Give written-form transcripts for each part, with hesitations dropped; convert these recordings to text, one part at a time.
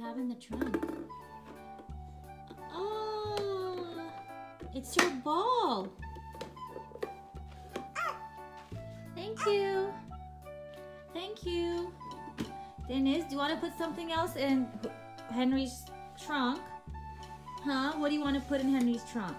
have in the trunk? Oh, it's your ball. Thank you. Thank you. Dennis, do you want to put something else in Henry's trunk? Huh? What do you want to put in Henry's trunk?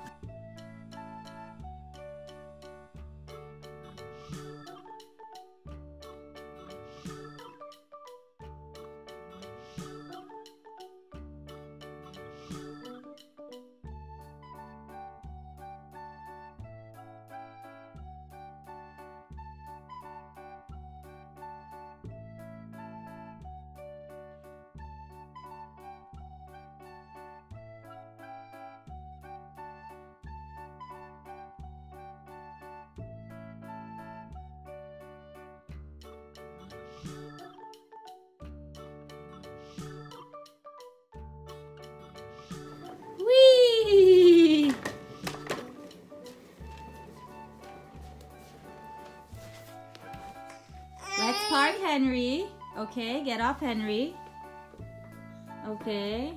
Whee! Let's park Henry. Okay, get off Henry. Okay.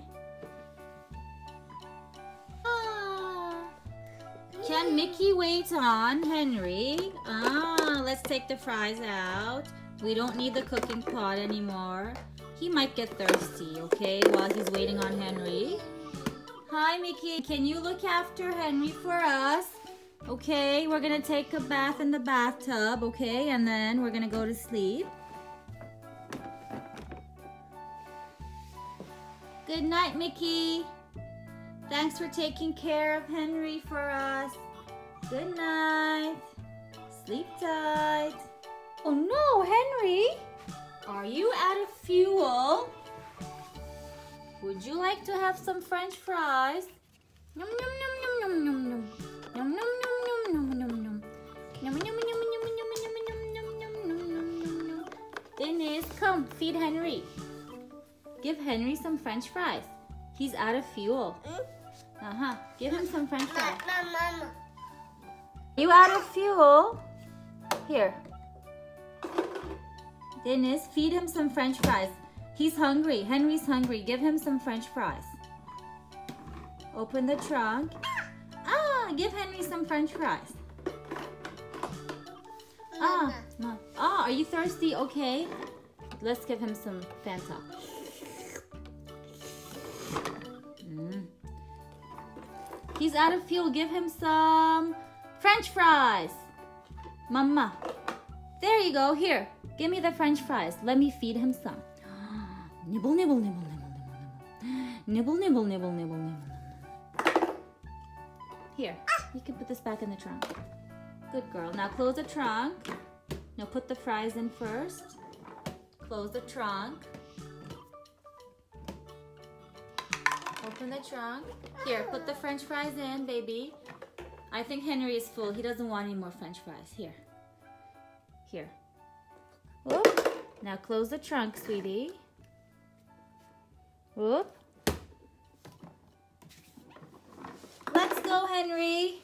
Can Mickey wait on Henry? Let's take the fries out. We don't need the cooking pot anymore. He might get thirsty, okay, while he's waiting on Henry. Hi, Mickey. Can you look after Henry for us? Okay, we're gonna take a bath in the bathtub, okay, and then we're gonna go to sleep. Good night, Mickey. Thanks for taking care of Henry for us. Good night. Sleep tight. Oh no, Henry! Are you out of fuel? Would you like to have some French fries? Yum yum yum yum yum yum yum. Yum yum yum yum yum yum yum. Yum yum yum yum yum yum yum yum yum yum yum yum. Dennis, come feed Henry. Give Henry some French fries. He's out of fuel. Give him some French fries. Mama. You out of fuel? Here. Dennis, feed him some French fries. He's hungry. Henry's hungry. Give him some French fries. Open the trunk. Give Henry some French fries. Are you thirsty? Okay. Let's give him some Fanta. He's out of fuel. Give him some French fries. Mama. There you go. Here. Give me the French fries. Let me feed him some. Nibble, nibble, nibble, nibble, nibble, nibble. Nibble, nibble, nibble, nibble, nibble. Here. You can put this back in the trunk. Good girl. Now close the trunk. Now put the fries in first. Close the trunk. Open the trunk. Here, put the French fries in, baby. I think Henry is full. He doesn't want any more French fries. Here. Here. Whoop. Now close the trunk, sweetie. Whoop. Let's go, Henry.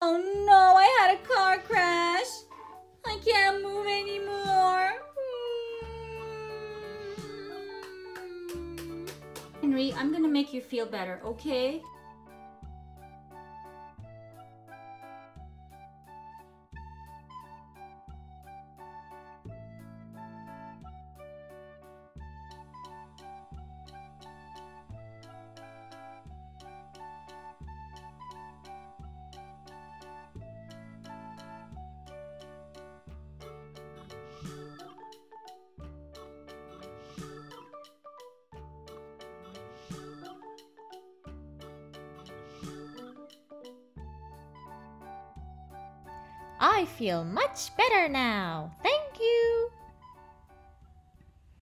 Oh no, I had a car crash. I can't move anymore. Henry, I'm gonna make you feel better, okay? I feel much better now. Thank